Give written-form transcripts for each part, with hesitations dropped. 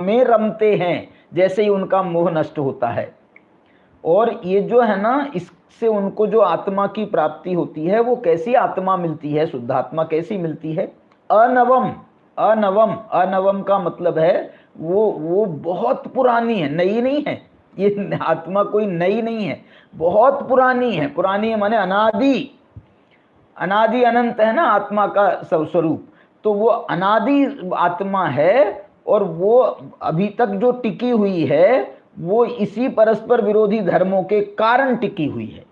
में रमते हैं जैसे ही उनका मोह नष्ट होता है। और ये जो है ना, इससे उनको जो आत्मा की प्राप्ति होती है वो कैसी आत्मा मिलती है, शुद्ध आत्मा कैसी मिलती है? अनवम। अनवम, अनवम का मतलब है वो बहुत पुरानी है, नई नहीं है। ये आत्मा कोई नई नहीं है, बहुत पुरानी है। पुरानी है माने अनादि, अनादि अनंत है ना आत्मा का सब स्वरूप। तो वो अनादि आत्मा है और वो अभी तक जो टिकी हुई है वो इसी परस्पर विरोधी धर्मों के कारण टिकी हुई है।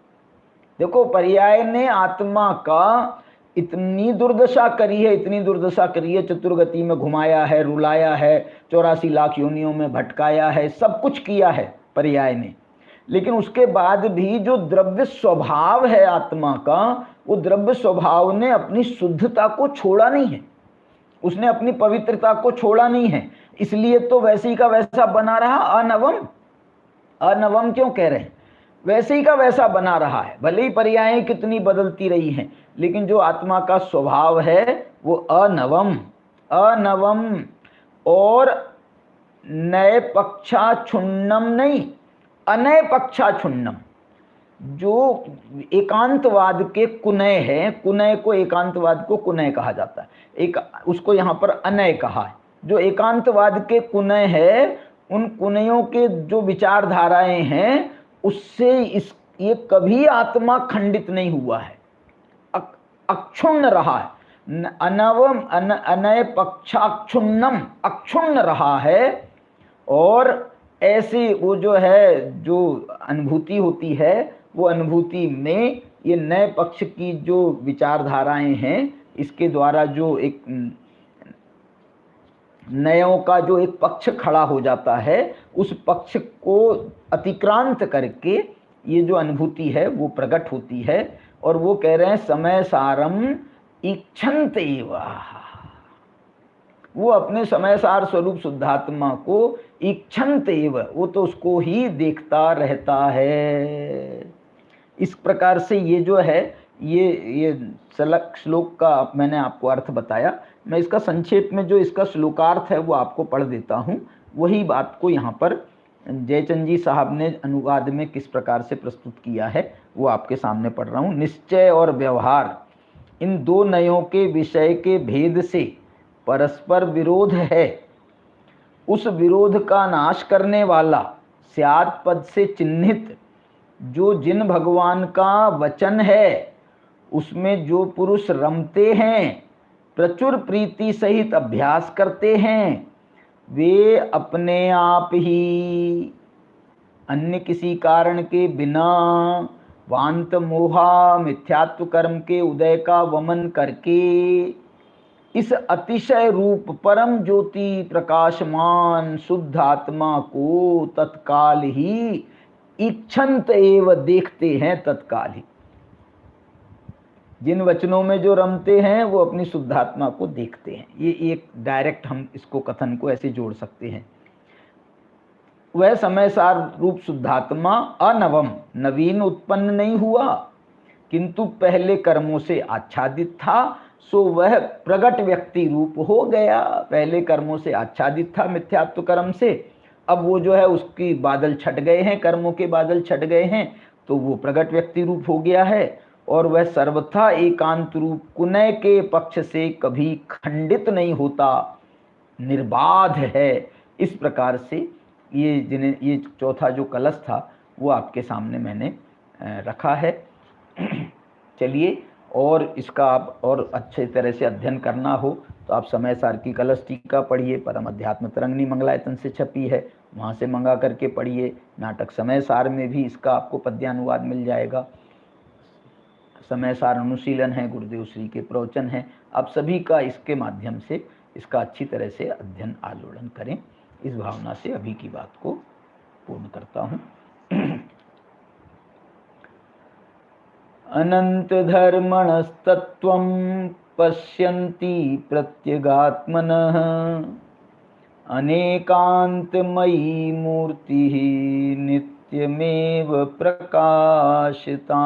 देखो, पर्याय ने आत्मा का इतनी दुर्दशा करी है, इतनी दुर्दशा करी है, चतुर्गति में घुमाया है, रुलाया है, 84 लाख योनियों में भटकाया है, सब कुछ किया है पर्याय ने। लेकिन उसके बाद भी जो द्रव्य स्वभाव है आत्मा का, वो द्रव्य स्वभाव ने अपनी शुद्धता को छोड़ा नहीं है, उसने अपनी पवित्रता को छोड़ा नहीं है। इसलिए तो वैसे ही का वैसा बना रहा। अनवम, अनवम क्यों कह रहे हैं? वैसे ही का वैसा बना रहा है। भले ही पर्यायें कितनी बदलती रही हैं, लेकिन जो आत्मा का स्वभाव है वो अनवम, अनवम। और नए पक्षा छुन्नम नहीं, अनय पक्षा छुन्नम। जो एकांतवाद के कुनय है, कुनय को, एकांतवाद को कुनय कहा जाता है, एक उसको यहाँ पर अनय कहा है। जो एकांतवाद के कुनय है, उन कुनयों के जो विचारधाराएं हैं उससे ये कभी आत्मा खंडित नहीं हुआ है, अक्षुण्ण रहा है। अनवम अनय पक्षाक्षुण्णम, अक्षुण्ण रहा है। और ऐसी वो जो है, जो अनुभूति होती है, वो अनुभूति में ये नए पक्ष की जो विचारधाराएं हैं, इसके द्वारा जो एक नयों का जो एक पक्ष खड़ा हो जाता है, उस पक्ष को अतिक्रांत करके ये जो अनुभूति है वो प्रकट होती है। और वो कह रहे हैं समय सारम इच्छन्ते एव, वो अपने समय सार स्वरूप शुद्धात्मा को इच्छन्ते एव, वो तो उसको ही देखता रहता है। इस प्रकार से ये जो है, ये श्लोक का मैंने आपको अर्थ बताया। मैं इसका संक्षेप में जो इसका श्लोकार्थ है वो आपको पढ़ देता हूँ। वही बात को यहाँ पर जयचंद जी साहब ने अनुवाद में किस प्रकार से प्रस्तुत किया है वो आपके सामने पढ़ रहा हूँ। निश्चय और व्यवहार, इन दो नयों के विषय के भेद से परस्पर विरोध है। उस विरोध का नाश करने वाला स्यात् पद से चिन्हित जो जिन भगवान का वचन है, उसमें जो पुरुष रमते हैं, प्रचुर प्रीति सहित अभ्यास करते हैं, वे अपने आप ही अन्य किसी कारण के बिना वांत मोहा मिथ्यात्व कर्म के उदय का वमन करके इस अतिशय रूप परम ज्योति प्रकाशमान शुद्ध आत्मा को तत्काल ही इच्छन्त एव, देखते हैं तत्काल ही। जिन वचनों में जो रमते हैं वो अपनी शुद्धात्मा को देखते हैं। ये एक डायरेक्ट हम इसको कथन को ऐसे जोड़ सकते हैं। वह समय सार रूप शुद्धात्मा अनवम, नवीन उत्पन्न नहीं हुआ, किंतु पहले कर्मों से आच्छादित था, सो वह प्रगट व्यक्ति रूप हो गया। पहले कर्मों से आच्छादित था, मिथ्यात्व कर्म से, अब वो जो है उसकी बादल छट गए हैं, कर्मों के बादल छट गए हैं, तो वो प्रगट व्यक्ति रूप हो गया है। और वह सर्वथा एकांत रूप कुनय के पक्ष से कभी खंडित नहीं होता, निर्बाध है। इस प्रकार से ये चौथा जो कलश था वो आपके सामने मैंने रखा है। चलिए, और इसका आप और अच्छे तरह से अध्ययन करना हो तो आप समय सार की कलश टीका पढ़िए, परम अध्यात्म तरंगिनी मंगलायतन से छपी है, वहाँ से मंगा करके पढ़िए। नाटक समय सार में भी इसका आपको पद्यानुवाद मिल जाएगा। समय सार अनुशीलन है, गुरुदेव श्री के प्रवचन हैं। आप सभी का इसके माध्यम से इसका अच्छी तरह से अध्ययन आलोड़न करें। इस भावना से अभी की बात को पूर्ण करता हूँ। अनंत धर्मणस्तत्वं पश्यन्ति प्रत्यगात्मनः, अनेकांतमयी मूर्तिः नित्यमेव प्रकाशिताम्।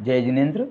जय जिनेन्द्र।